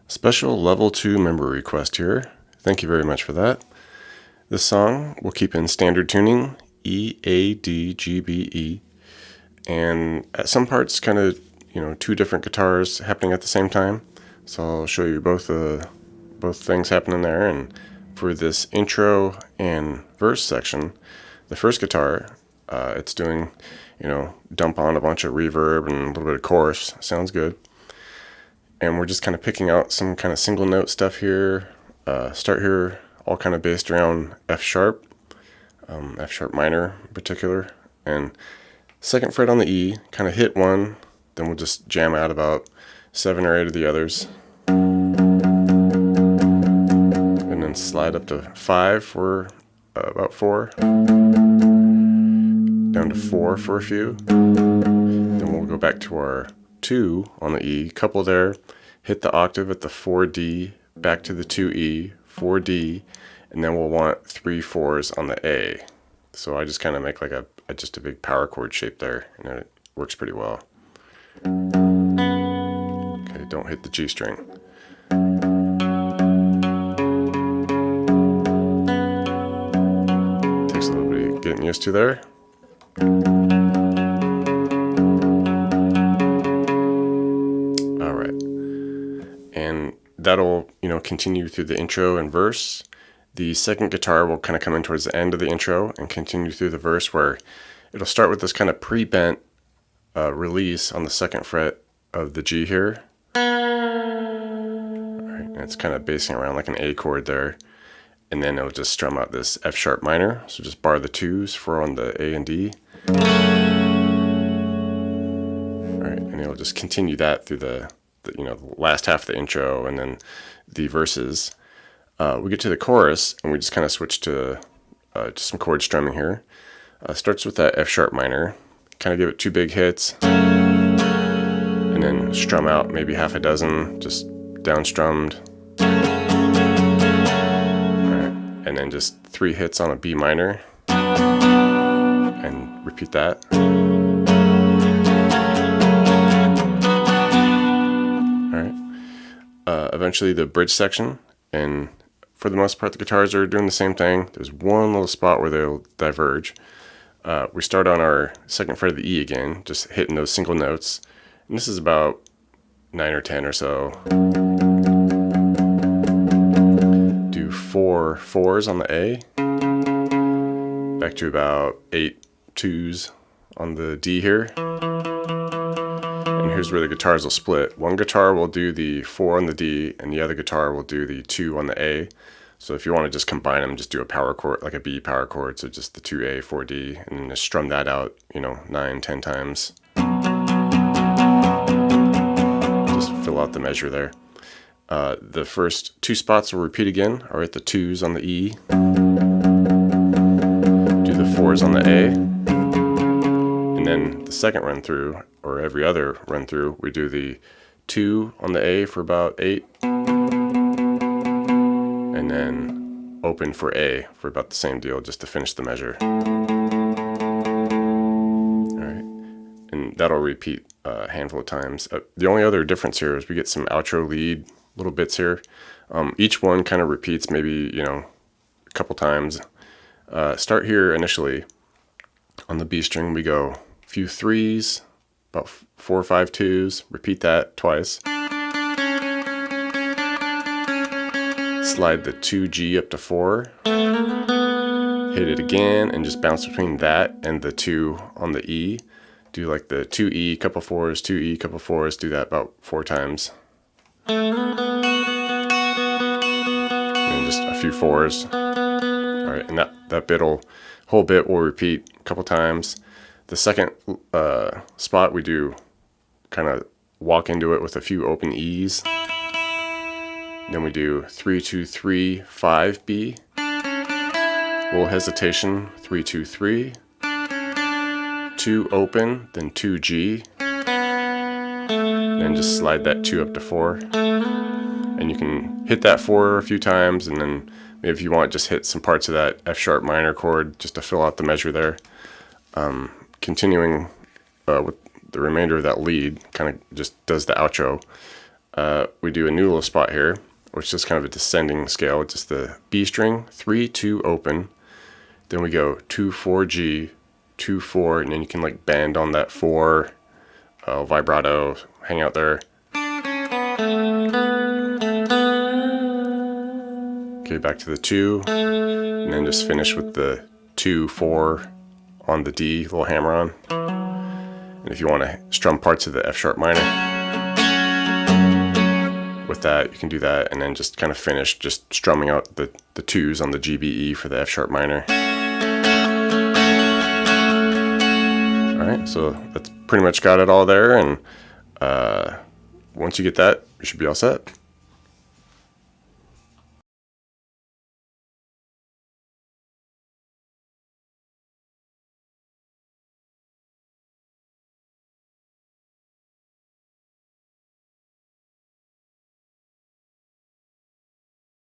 Special level 2 memory request here. Thank you very much for that. This song we'll keep in standard tuning, E, A, D, G, B, E. And at some parts, kind of, two different guitars happening at the same time. So I'll show you both things happening there. And for this intro and verse section, the first guitar, it's doing, dump on a bunch of reverb and a little bit of chorus. Sounds good. And we're just kind of picking out some kind of single note stuff here. Start here, all kind of based around F sharp minor in particular. And second fret on the E, kind of hit one, then we'll just jam out about 7 or 8 of the others. And then slide up to 5 for about 4. Down to 4 for a few. Then we'll go back to our 2 on the E, couple there, hit the octave at the 4D, back to the 2E, 4D, and then we'll want 3 4s on the A. So I just kind of make like just a big power chord shape there, and it works pretty well. Okay, don't hit the G string. Takes a little bit of getting used to there. And that'll, continue through the intro and verse. The second guitar will kind of come in towards the end of the intro and continue through the verse, where it'll start with this kind of pre-bent release on the second fret of the G here. All right, and it's kind of basing around like an A chord there. And then it'll just strum out this F sharp minor. So just bar the 2s for on the A and D. All right, and it'll just continue that through the last half of the intro and then the verses. We get to the chorus and we just kind of switch to just some chord strumming here. Starts with that F sharp minor, kind of give it 2 big hits, and then strum out maybe half a dozen, just down strummed. All right, and then just 3 hits on a B minor, and repeat that. Eventually the bridge section, and for the most part the guitars are doing the same thing. There's one little spot where they'll diverge. We start on our second fret of the E again, just hitting those single notes, and this is about 9 or 10 or so. Do 4 4s on the A, back to about 8 2s on the D here. And here's where the guitars will split. One guitar will do the 4 on the D, and the other guitar will do the 2 on the A. So if you want to just combine them, just do a power chord, like a B power chord, so just the 2A, 4D, and then just strum that out, 9, 10 times. Just fill out the measure there. The first 2 spots will repeat again, are at the 2s on the E. Do the 4s on the A. And then the second run through, or every other run through, we do the 2 on the A for about 8, and then open for A for about the same deal, just to finish the measure. Alright, and that'll repeat a handful of times. The only other difference here is we get some outro lead little bits here. Each one kind of repeats maybe, a couple times. Start here initially on the B string, we go few 3s, about 4 or 5 2s, repeat that twice. Slide the 2G up to 4, hit it again, and just bounce between that and the 2 on the E. Do like the 2E, couple 4s, 2E, couple 4s, do that about 4 times. And just a few 4s. Alright, and that whole bit will repeat a couple times. The second spot we do kind of walk into it with a few open E's. Then we do 3 2 3 5 B. Little hesitation, 3 2 3. 2 open, then 2 G. then just slide that 2 up to 4. And you can hit that 4 a few times, and then maybe if you want, just hit some parts of that F sharp minor chord just to fill out the measure there. Continuing with the remainder of that lead, kind of just does the outro. We do a new little spot here, which is kind of a descending scale, just the B string, 3, 2, open. Then we go 2, 4, G, 2, 4, and then you can like bend on that 4, vibrato, hang out there. Okay, back to the 2, and then just finish with the 2, 4 on the D, little hammer on. And if you want to strum parts of the F sharp minor with that, you can do that, and then just kind of finish just strumming out the 2s on the GBE for the F sharp minor. Alright, so that's pretty much got it all there, and once you get that, you should be all set.